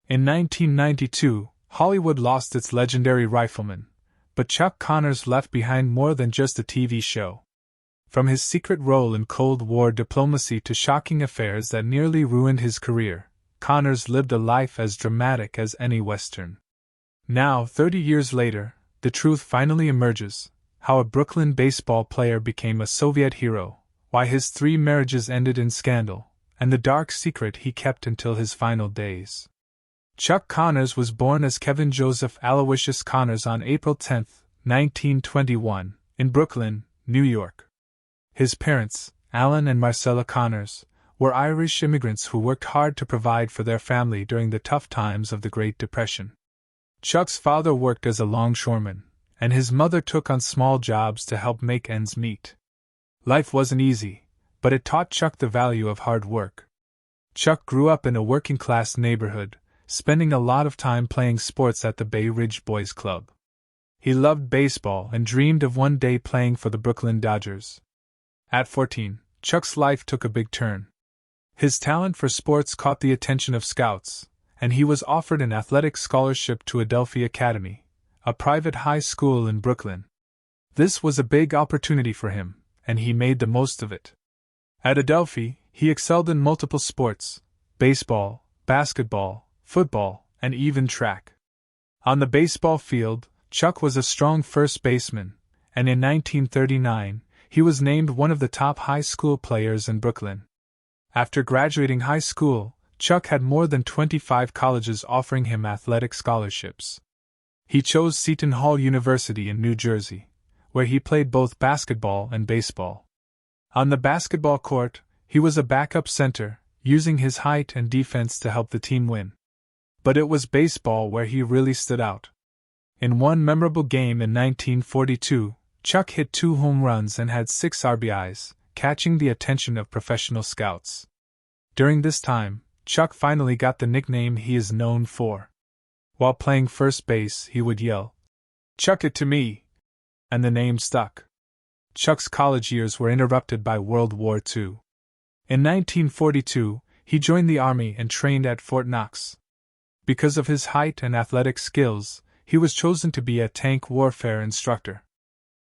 In 1992, Hollywood lost its legendary Rifleman, but Chuck Connors left behind more than just a TV show. From his secret role in Cold War diplomacy to shocking affairs that nearly ruined his career, Connors lived a life as dramatic as any Western. Now, 30 years later, the truth finally emerges: how a Brooklyn baseball player became a Soviet hero, why his 3 marriages ended in scandal, and the dark secret he kept until his final days. Chuck Connors was born as Kevin Joseph Aloysius Connors on April 10, 1921, in Brooklyn, New York. His parents, Alan and Marcella Connors, were Irish immigrants who worked hard to provide for their family during the tough times of the Great Depression. Chuck's father worked as a longshoreman, and his mother took on small jobs to help make ends meet. Life wasn't easy, but it taught Chuck the value of hard work. Chuck grew up in a working-class neighborhood, spending a lot of time playing sports at the Bay Ridge Boys Club. He loved baseball and dreamed of one day playing for the Brooklyn Dodgers. At 14, Chuck's life took a big turn. His talent for sports caught the attention of scouts, and he was offered an athletic scholarship to Adelphi Academy, a private high school in Brooklyn. This was a big opportunity for him, and he made the most of it. At Adelphi, he excelled in multiple sports: baseball, basketball, football, and even track. On the baseball field, Chuck was a strong first baseman, and in 1939, he was named one of the top high school players in Brooklyn. After graduating high school, Chuck had more than 25 colleges offering him athletic scholarships. He chose Seton Hall University in New Jersey, where he played both basketball and baseball. On the basketball court, he was a backup center, using his height and defense to help the team win. But it was baseball where he really stood out. In one memorable game in 1942, Chuck hit 2 home runs and had 6 RBIs, catching the attention of professional scouts. During this time, Chuck finally got the nickname he is known for. While playing first base, he would yell, "Chuck it to me!" and the name stuck. Chuck's college years were interrupted by World War II. In 1942, he joined the Army and trained at Fort Knox. Because of his height and athletic skills, he was chosen to be a tank warfare instructor.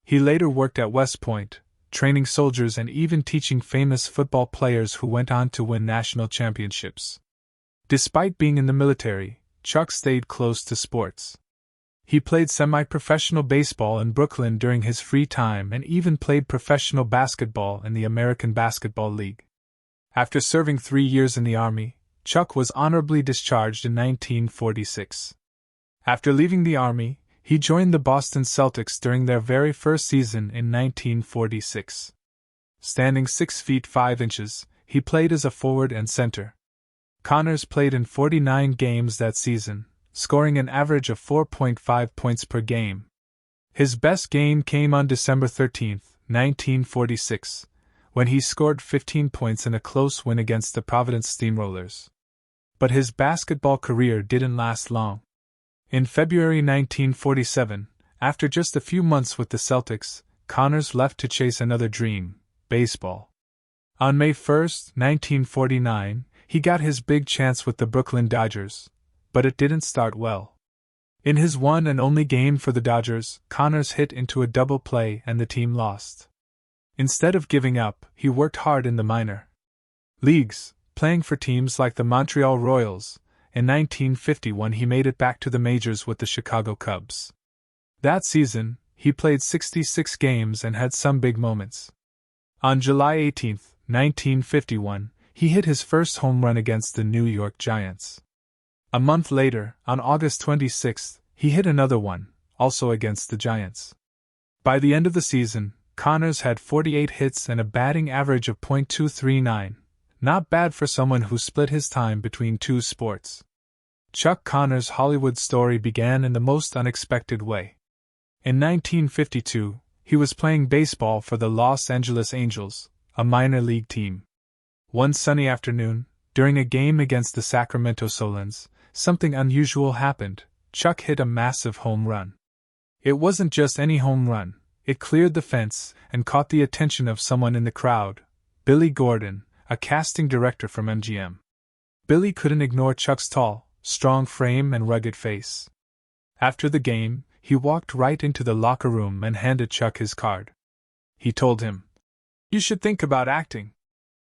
He later worked at West Point, training soldiers and even teaching famous football players who went on to win national championships. Despite being in the military, Chuck stayed close to sports. He played semi-professional baseball in Brooklyn during his free time and even played professional basketball in the American Basketball League. After serving 3 years in the Army, Chuck was honorably discharged in 1946. After leaving the Army, he joined the Boston Celtics during their very first season in 1946. Standing 6 feet 5 inches, he played as a forward and center. Connors played in 49 games that season, scoring an average of 4.5 points per game. His best game came on December 13, 1946, when he scored 15 points in a close win against the Providence Steamrollers. But his basketball career didn't last long. In February 1947, after just a few months with the Celtics, Connors left to chase another dream: baseball. On May 1, 1949, he got his big chance with the Brooklyn Dodgers, but it didn't start well. In his one and only game for the Dodgers, Connors hit into a double play and the team lost. Instead of giving up, he worked hard in the minor leagues, playing for teams like the Montreal Royals. In 1951, he made it back to the majors with the Chicago Cubs. That season, he played 66 games and had some big moments. On July 18, 1951, he hit his first home run against the New York Giants. A month later, on August 26, he hit another one, also against the Giants. By the end of the season, Connors had 48 hits and a batting average of .239. Not bad for someone who split his time between 2 sports. Chuck Connors' Hollywood story began in the most unexpected way. In 1952, he was playing baseball for the Los Angeles Angels, a minor league team. One sunny afternoon, during a game against the Sacramento Solons, something unusual happened. Chuck hit a massive home run. It wasn't just any home run, it cleared the fence and caught the attention of someone in the crowd: Billy Gordon, a casting director from MGM. Billy couldn't ignore Chuck's tall, strong frame and rugged face. After the game, he walked right into the locker room and handed Chuck his card. He told him, "You should think about acting."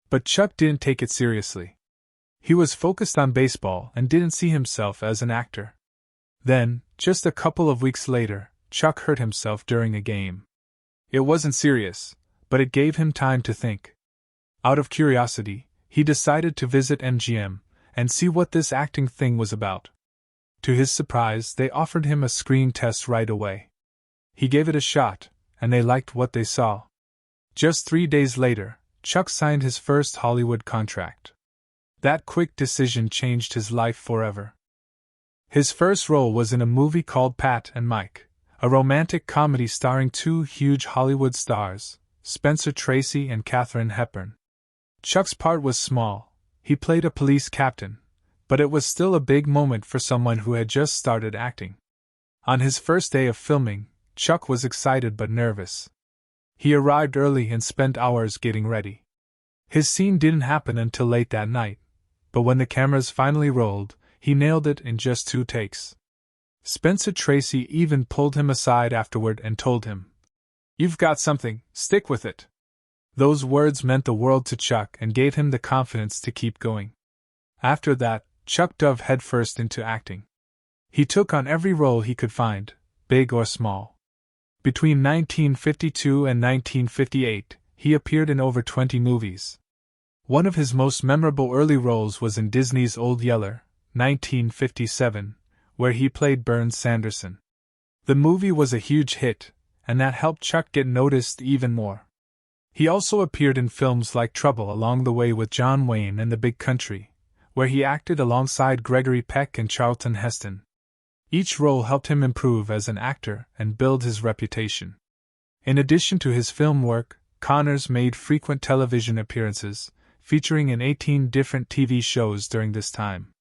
But Chuck didn't take it seriously. He was focused on baseball and didn't see himself as an actor. Then, just a couple of weeks later, Chuck hurt himself during a game. It wasn't serious, but it gave him time to think. Out of curiosity, he decided to visit MGM and see what this acting thing was about. To his surprise, they offered him a screen test right away. He gave it a shot, and they liked what they saw. Just 3 days later, Chuck signed his first Hollywood contract. That quick decision changed his life forever. His first role was in a movie called Pat and Mike, a romantic comedy starring two huge Hollywood stars, Spencer Tracy and Katharine Hepburn. Chuck's part was small. He played a police captain, but it was still a big moment for someone who had just started acting. On his first day of filming, Chuck was excited but nervous. He arrived early and spent hours getting ready. His scene didn't happen until late that night, but when the cameras finally rolled, he nailed it in just 2 takes. Spencer Tracy even pulled him aside afterward and told him, "You've got something, stick with it." Those words meant the world to Chuck and gave him the confidence to keep going. After that, Chuck dove headfirst into acting. He took on every role he could find, big or small. Between 1952 and 1958, he appeared in over 20 movies. One of his most memorable early roles was in Disney's Old Yeller, 1957, where he played Bernie Sanderson. The movie was a huge hit, and that helped Chuck get noticed even more. He also appeared in films like Trouble Along the Way with John Wayne and The Big Country, where he acted alongside Gregory Peck and Charlton Heston. Each role helped him improve as an actor and build his reputation. In addition to his film work, Connors made frequent television appearances, featuring in 18 different TV shows during this time.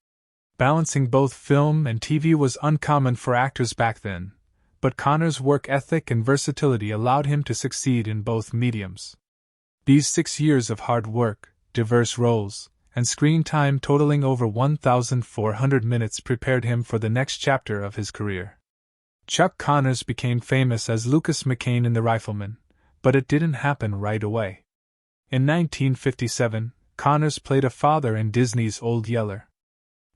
Balancing both film and TV was uncommon for actors back then, but Connors' work ethic and versatility allowed him to succeed in both mediums. These 6 years of hard work, diverse roles, and screen time totaling over 1,400 minutes prepared him for the next chapter of his career. Chuck Connors became famous as Lucas McCain in The Rifleman, but it didn't happen right away. In 1957, Connors played a father in Disney's Old Yeller.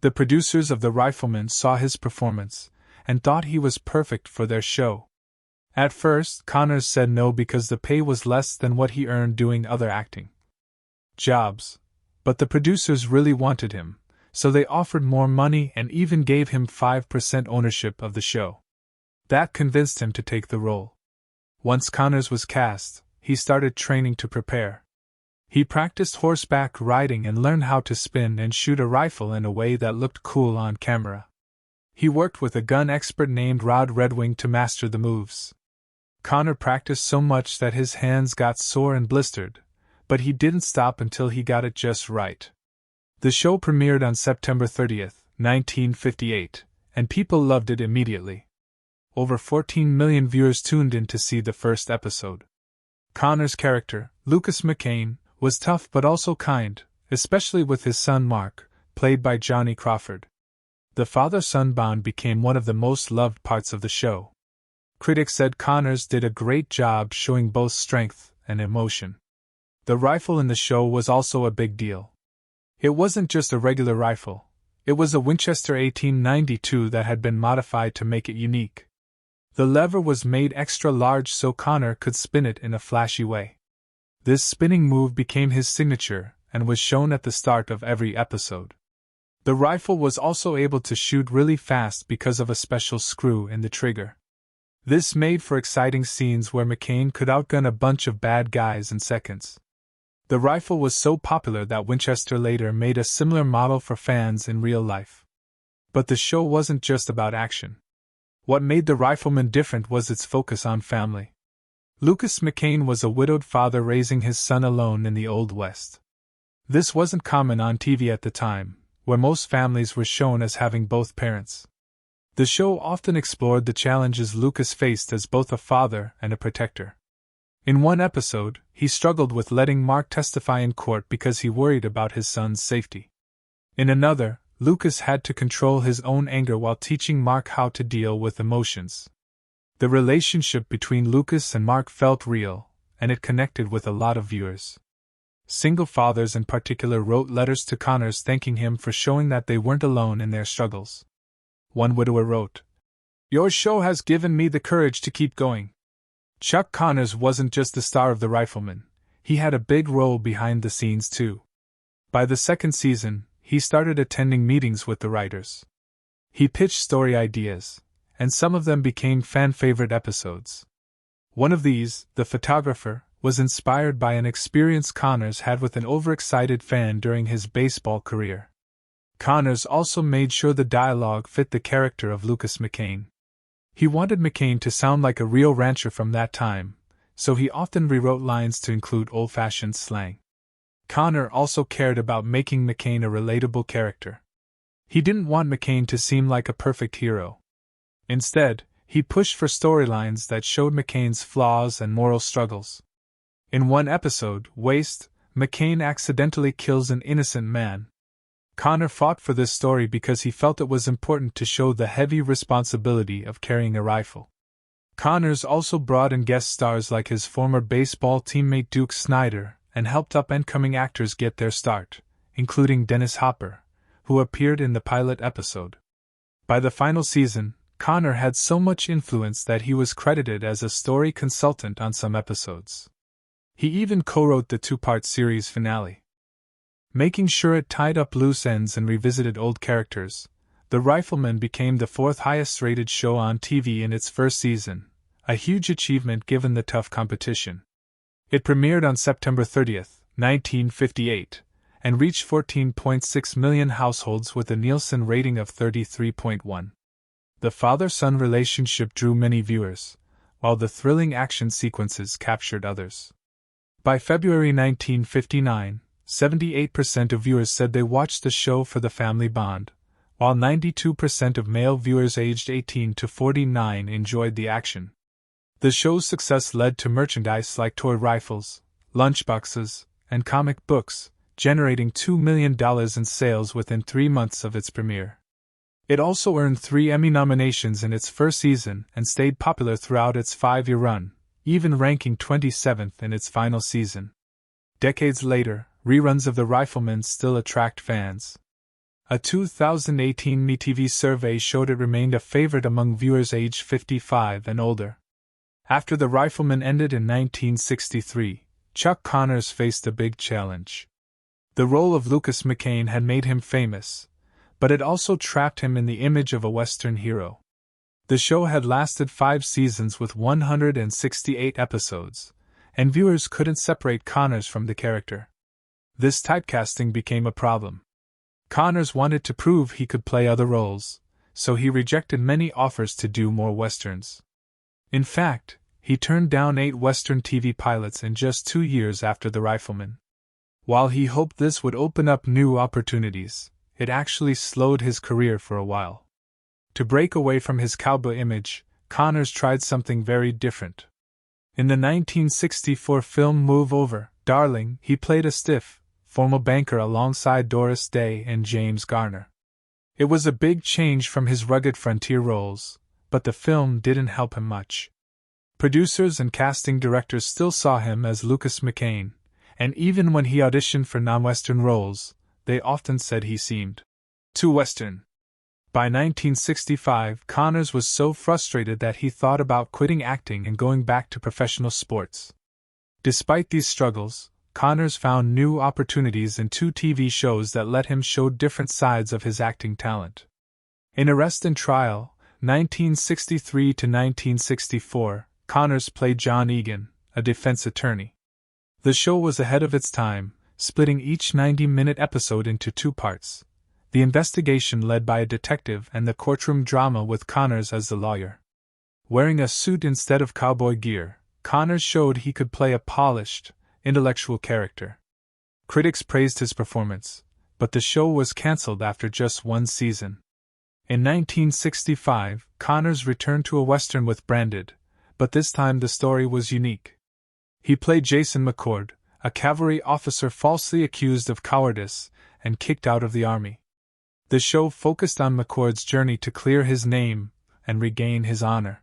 The producers of The Rifleman saw his performance and thought he was perfect for their show. At first, Connors said no because the pay was less than what he earned doing other acting jobs. But the producers really wanted him, so they offered more money and even gave him 5% ownership of the show. That convinced him to take the role. Once Connors was cast, he started training to prepare. He practiced horseback riding and learned how to spin and shoot a rifle in a way that looked cool on camera. He worked with a gun expert named Rod Redwing to master the moves. Connor practiced so much that his hands got sore and blistered, but he didn't stop until he got it just right. The show premiered on September 30th, 1958, and people loved it immediately. Over 14 million viewers tuned in to see the first episode. Connor's character, Lucas McCain, was tough but also kind, especially with his son Mark, played by Johnny Crawford. The father-son bond became one of the most loved parts of the show. Critics said Connors did a great job showing both strength and emotion. The rifle in the show was also a big deal. It wasn't just a regular rifle, it was a Winchester 1892 that had been modified to make it unique. The lever was made extra large so Connor could spin it in a flashy way. This spinning move became his signature and was shown at the start of every episode. The rifle was also able to shoot really fast because of a special screw in the trigger. This made for exciting scenes where McCain could outgun a bunch of bad guys in seconds. The rifle was so popular that Winchester later made a similar model for fans in real life. But the show wasn't just about action. What made The Rifleman different was its focus on family. Lucas McCain was a widowed father raising his son alone in the Old West. This wasn't common on TV at the time, where most families were shown as having both parents. The show often explored the challenges Lucas faced as both a father and a protector. In one episode, he struggled with letting Mark testify in court because he worried about his son's safety. In another, Lucas had to control his own anger while teaching Mark how to deal with emotions. The relationship between Lucas and Mark felt real, and it connected with a lot of viewers. Single fathers in particular wrote letters to Connors thanking him for showing that they weren't alone in their struggles. One widower wrote, "Your show has given me the courage to keep going." Chuck Connors wasn't just the star of The Rifleman, he had a big role behind the scenes too. By the second season, he started attending meetings with the writers. He pitched story ideas, and some of them became fan-favorite episodes. One of these, The Photographer, was inspired by an experience Connors had with an overexcited fan during his baseball career. Connors also made sure the dialogue fit the character of Lucas McCain. He wanted McCain to sound like a real rancher from that time, so he often rewrote lines to include old-fashioned slang. Connor also cared about making McCain a relatable character. He didn't want McCain to seem like a perfect hero. Instead, he pushed for storylines that showed McCain's flaws and moral struggles. In one episode, Waste, McCain accidentally kills an innocent man. Connor fought for this story because he felt it was important to show the heavy responsibility of carrying a rifle. Connors also brought in guest stars like his former baseball teammate Duke Snider and helped up-and-coming actors get their start, including Dennis Hopper, who appeared in the pilot episode. By the final season, Connor had so much influence that he was credited as a story consultant on some episodes. He even co-wrote the two-part series finale. Making sure it tied up loose ends and revisited old characters, The Rifleman became the fourth highest-rated show on TV in its first season, a huge achievement given the tough competition. It premiered on September 30, 1958, and reached 14.6 million households with a Nielsen rating of 33.1. The father-son relationship drew many viewers, while the thrilling action sequences captured others. By February 1959, 78% of viewers said they watched the show for the family bond, while 92% of male viewers aged 18 to 49 enjoyed the action. The show's success led to merchandise like toy rifles, lunchboxes, and comic books, generating $2 million in sales within 3 months of its premiere. It also earned 3 Emmy nominations in its first season and stayed popular throughout its 5-year run, even ranking 27th in its final season. Decades later, reruns of The Rifleman still attract fans. A 2018 MeTV survey showed it remained a favorite among viewers aged 55 and older. After The Rifleman ended in 1963, Chuck Connors faced a big challenge. The role of Lucas McCain had made him famous, but it also trapped him in the image of a Western hero. The show had lasted 5 seasons with 168 episodes, and viewers couldn't separate Connors from the character. This typecasting became a problem. Connors wanted to prove he could play other roles, so he rejected many offers to do more westerns. In fact, he turned down 8 Western TV pilots in just 2 years after The Rifleman. While he hoped this would open up new opportunities, it actually slowed his career for a while. To break away from his cowboy image, Connors tried something very different. In the 1964 film Move Over, Darling, he played a stiff, formal banker alongside Doris Day and James Garner. It was a big change from his rugged frontier roles, but the film didn't help him much. Producers and casting directors still saw him as Lucas McCain, and even when he auditioned for non-Western roles, they often said he seemed too Western. By 1965, Connors was so frustrated that he thought about quitting acting and going back to professional sports. Despite these struggles, Connors found new opportunities in 2 TV shows that let him show different sides of his acting talent. In Arrest and Trial, 1963 to 1964, Connors played John Egan, a defense attorney. The show was ahead of its time, splitting each 90-minute episode into 2 parts: the investigation led by a detective and the courtroom drama with Connors as the lawyer. Wearing a suit instead of cowboy gear, Connors showed he could play a polished, intellectual character. Critics praised his performance, but the show was cancelled after just 1 season. In 1965, Connors returned to a Western with Branded, but this time the story was unique. He played Jason McCord, a cavalry officer falsely accused of cowardice and kicked out of the army. The show focused on McCord's journey to clear his name and regain his honor.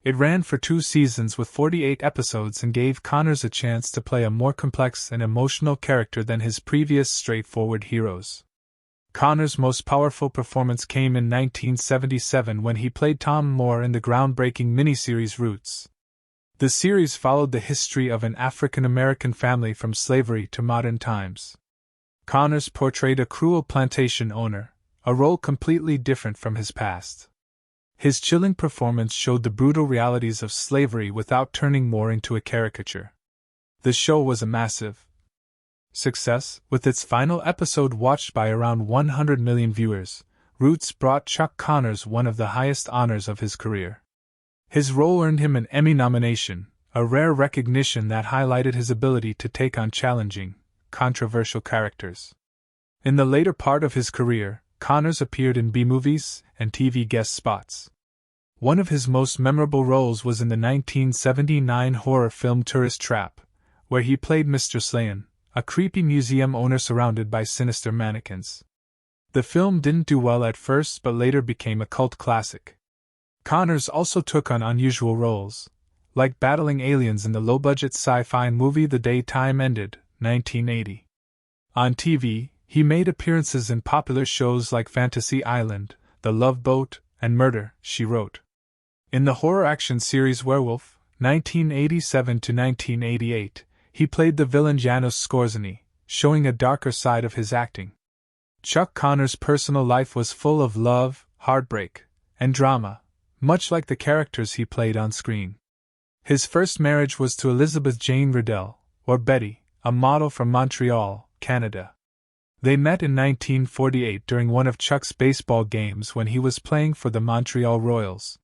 It ran for 2 seasons with 48 episodes and gave Connors a chance to play a more complex and emotional character than his previous straightforward heroes. Connors' most powerful performance came in 1977 when he played Tom Moore in the groundbreaking miniseries Roots. The series followed the history of an African-American family from slavery to modern times. Connors portrayed a cruel plantation owner, a role completely different from his past. His chilling performance showed the brutal realities of slavery without turning Moore into a caricature. The show was a massive success, with its final episode watched by around 100 million viewers. Roots brought Chuck Connors one of the highest honors of his career. His role earned him an Emmy nomination, a rare recognition that highlighted his ability to take on challenging, controversial characters. In the later part of his career, Connors appeared in B-movies and TV guest spots. One of his most memorable roles was in the 1979 horror film Tourist Trap, where he played Mr. Slayan, a creepy museum owner surrounded by sinister mannequins. The film didn't do well at first but later became a cult classic. Connors also took on unusual roles, like battling aliens in the low-budget sci-fi movie The Day Time Ended, 1980. On TV, he made appearances in popular shows like Fantasy Island, The Love Boat, and Murder, She Wrote. In the horror action series Werewolf, 1987 to 1988, he played the villain Janos Skorzeny, showing a darker side of his acting. Chuck Connors' personal life was full of love, heartbreak, and drama, much like the characters he played on screen. His first marriage was to Elizabeth Jane Riddell, or Betty, a model from Montreal, Canada. They met in 1948 during one of Chuck's baseball games when he was playing for the Montreal Royals.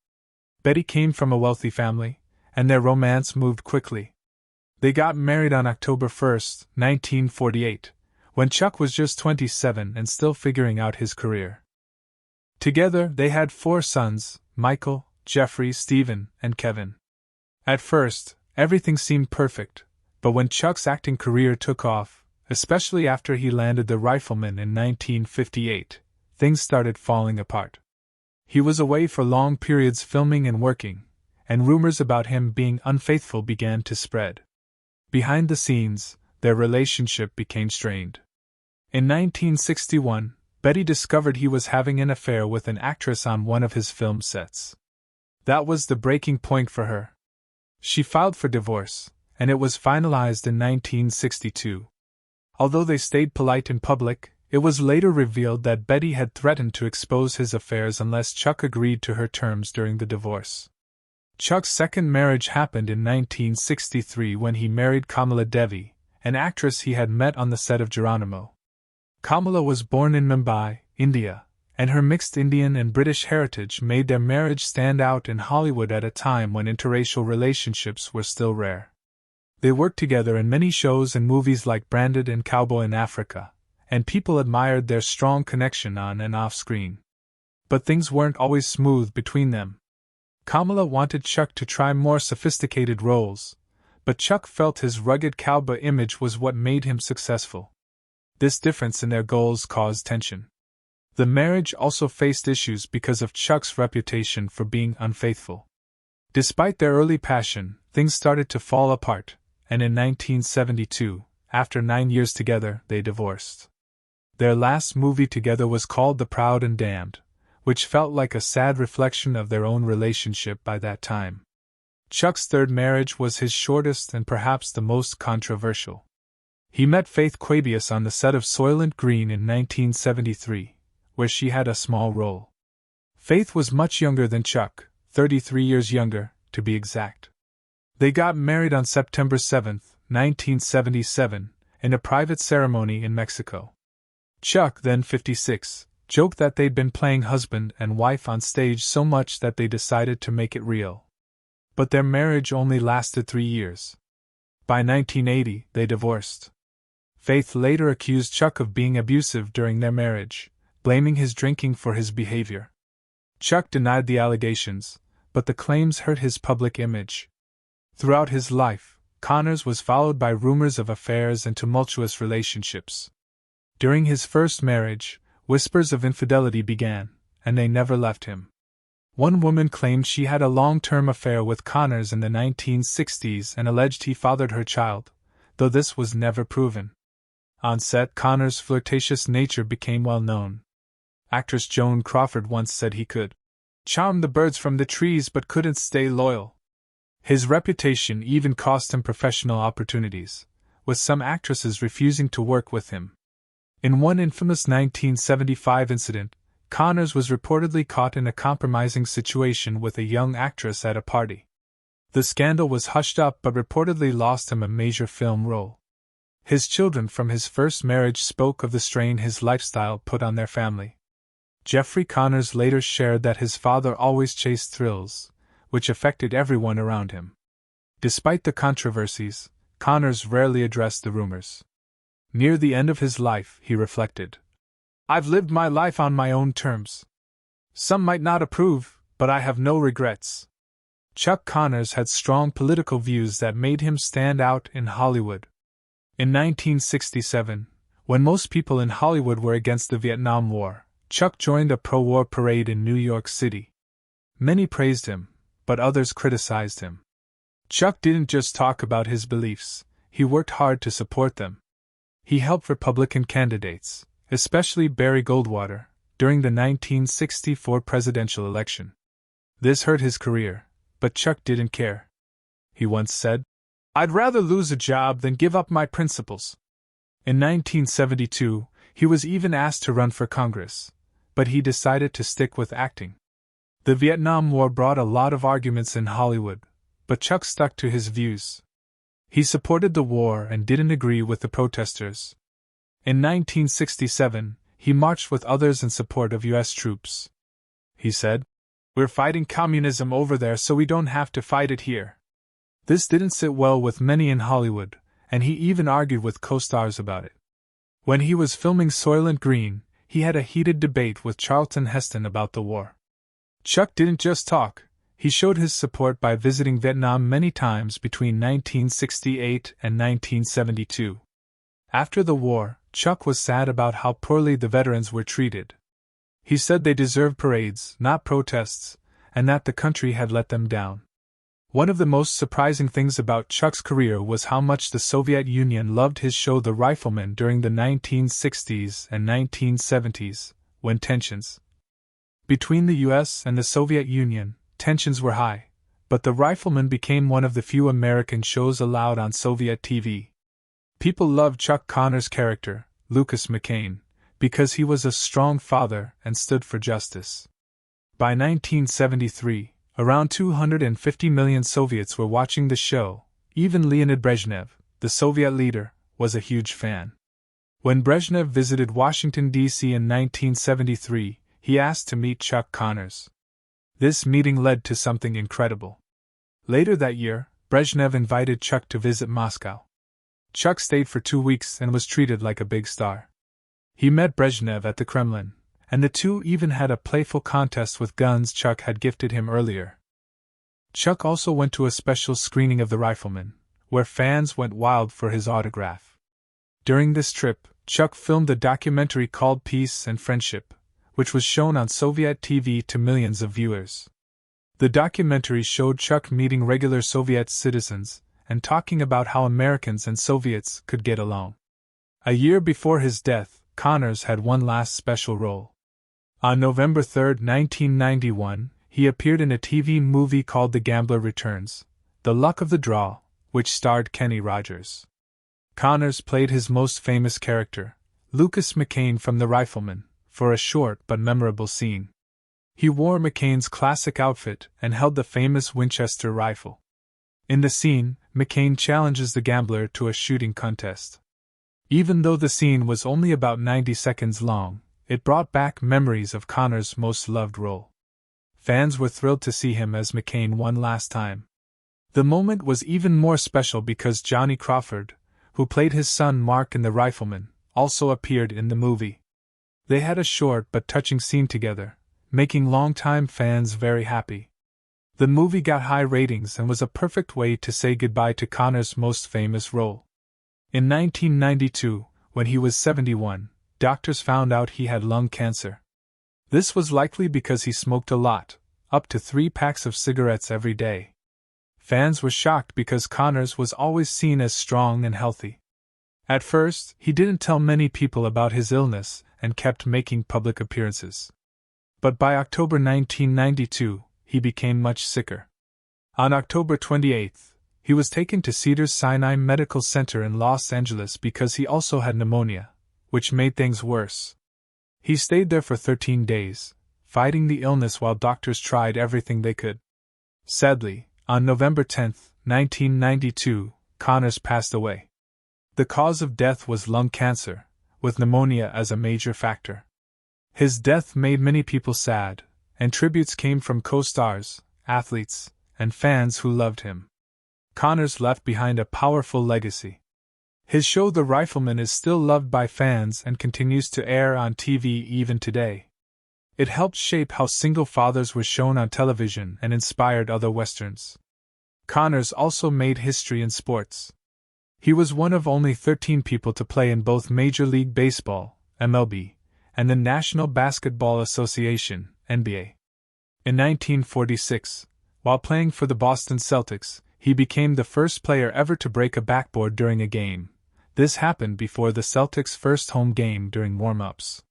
Betty came from a wealthy family, and their romance moved quickly. They got married on October 1, 1948, when Chuck was just 27 and still figuring out his career. Together, they had 4 sons, Michael, Jeffrey, Stephen, and Kevin. At first, everything seemed perfect, but when Chuck's acting career took off, especially after he landed the Rifleman in 1958, things started falling apart. He was away for long periods filming and working, and rumors about him being unfaithful began to spread. Behind the scenes, their relationship became strained. In 1961, Betty discovered he was having an affair with an actress on one of his film sets. That was the breaking point for her. She filed for divorce, and it was finalized in 1962. Although they stayed polite in public, it was later revealed that Betty had threatened to expose his affairs unless Chuck agreed to her terms during the divorce. Chuck's second marriage happened in 1963 when he married Kamala Devi, an actress he had met on the set of Geronimo. Kamala was born in Mumbai, India, and her mixed Indian and British heritage made their marriage stand out in Hollywood at a time when interracial relationships were still rare. They worked together in many shows and movies like Branded and Cowboy in Africa, and people admired their strong connection on and off screen. But things weren't always smooth between them. Kamala wanted Chuck to try more sophisticated roles, but Chuck felt his rugged cowboy image was what made him successful. This difference in their goals caused tension. The marriage also faced issues because of Chuck's reputation for being unfaithful. Despite their early passion, things started to fall apart, and in 1972, after 9 years together, they divorced. Their last movie together was called The Proud and Damned, which felt like a sad reflection of their own relationship by that time. Chuck's third marriage was his shortest and perhaps the most controversial. He met Faith Quabius on the set of Soylent Green in 1973, where she had a small role. Faith was much younger than Chuck, 33 years younger, to be exact. They got married on September 7, 1977, in a private ceremony in Mexico. Chuck, then 56, joked that they'd been playing husband and wife on stage so much that they decided to make it real. But their marriage only lasted 3 years. By 1980, they divorced. Faith later accused Chuck of being abusive during their marriage, blaming his drinking for his behavior. Chuck denied the allegations, but the claims hurt his public image. Throughout his life, Connors was followed by rumors of affairs and tumultuous relationships. During his first marriage, Whispers of infidelity began, and they never left him. One woman claimed she had a long-term affair with Connors in the 1960s and alleged he fathered her child, though this was never proven. On set, Connors' flirtatious nature became well known. Actress Joan Crawford once said he could charm the birds from the trees but couldn't stay loyal. His reputation even cost him professional opportunities, with some actresses refusing to work with him. In one infamous 1975 incident, Connors was reportedly caught in a compromising situation with a young actress at a party. The scandal was hushed up but reportedly lost him a major film role. His children from his first marriage spoke of the strain his lifestyle put on their family. Jeffrey Connors later shared that his father always chased thrills, which affected everyone around him. Despite the controversies, Connors rarely addressed the rumors. Near the end of his life, he reflected, "I've lived my life on my own terms. Some might not approve, but I have no regrets." Chuck Connors had strong political views that made him stand out in Hollywood. In 1967, when most people in Hollywood were against the Vietnam War, Chuck joined a pro-war parade in New York City. Many praised him, but others criticized him. Chuck didn't just talk about his beliefs, he worked hard to support them. He helped Republican candidates, especially Barry Goldwater, during the 1964 presidential election. This hurt his career, but Chuck didn't care. He once said, "I'd rather lose a job than give up my principles." In 1972, he was even asked to run for Congress, but he decided to stick with acting. The Vietnam War brought a lot of arguments in Hollywood, but Chuck stuck to his views. He supported the war and didn't agree with the protesters. In 1967, he marched with others in support of U.S. troops. He said, "We're fighting communism over there so we don't have to fight it here." This didn't sit well with many in Hollywood, and he even argued with co-stars about it. When he was filming Soylent Green, he had a heated debate with Charlton Heston about the war. Chuck didn't just talk, he showed his support by visiting Vietnam many times between 1968 and 1972. After the war, Chuck was sad about how poorly the veterans were treated. He said they deserved parades, not protests, and that the country had let them down. One of the most surprising things about Chuck's career was how much the Soviet Union loved his show The Rifleman during the 1960s and 1970s, when tensions between the US and the Soviet Union, tensions were high, but The Rifleman became one of the few American shows allowed on Soviet TV. People loved Chuck Connors' character, Lucas McCain, because he was a strong father and stood for justice. By 1973, around 250 million Soviets were watching the show. Even Leonid Brezhnev, the Soviet leader, was a huge fan. When Brezhnev visited Washington, D.C. in 1973, he asked to meet Chuck Connors. This meeting led to something incredible. Later that year, Brezhnev invited Chuck to visit Moscow. Chuck stayed for 2 weeks and was treated like a big star. He met Brezhnev at the Kremlin, and the two even had a playful contest with guns Chuck had gifted him earlier. Chuck also went to a special screening of The Rifleman, where fans went wild for his autograph. During this trip, Chuck filmed a documentary called Peace and Friendship, which was shown on Soviet TV to millions of viewers. The documentary showed Chuck meeting regular Soviet citizens and talking about how Americans and Soviets could get along. A year before his death, Connors had one last special role. On November 3, 1991, he appeared in a TV movie called The Gambler Returns, The Luck of the Draw, which starred Kenny Rogers. Connors played his most famous character, Lucas McCain from The Rifleman, for a short but memorable scene. He wore McCain's classic outfit and held the famous Winchester rifle. In the scene, McCain challenges the gambler to a shooting contest. Even though the scene was only about 90 seconds long, it brought back memories of Connors' most loved role. Fans were thrilled to see him as McCain one last time. The moment was even more special because Johnny Crawford, who played his son Mark in The Rifleman, also appeared in the movie. They had a short but touching scene together, making longtime fans very happy. The movie got high ratings and was a perfect way to say goodbye to Connors' most famous role. In 1992, when he was 71, doctors found out he had lung cancer. This was likely because he smoked a lot, up to 3 packs of cigarettes every day. Fans were shocked because Connors was always seen as strong and healthy. At first, he didn't tell many people about his illness and kept making public appearances. But by October 1992, he became much sicker. On October 28, he was taken to Cedars-Sinai Medical Center in Los Angeles because he also had pneumonia, which made things worse. He stayed there for 13 days, fighting the illness while doctors tried everything they could. Sadly, on November 10, 1992, Connors passed away. The cause of death was lung cancer, with pneumonia as a major factor. His death made many people sad, and tributes came from co-stars, athletes, and fans who loved him. Connors left behind a powerful legacy. His show The Rifleman is still loved by fans and continues to air on TV even today. It helped shape how single fathers were shown on television and inspired other westerns. Connors also made history in sports. He was one of only 13 people to play in both Major League Baseball, MLB, and the National Basketball Association, NBA. In 1946, while playing for the Boston Celtics, he became the first player ever to break a backboard during a game. This happened before the Celtics' first home game during warm-ups.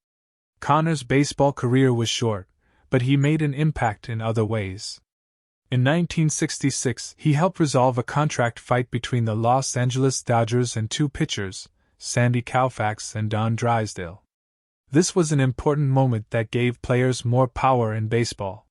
Connors' baseball career was short, but he made an impact in other ways. In 1966, he helped resolve a contract fight between the Los Angeles Dodgers and 2 pitchers, Sandy Koufax and Don Drysdale. This was an important moment that gave players more power in baseball.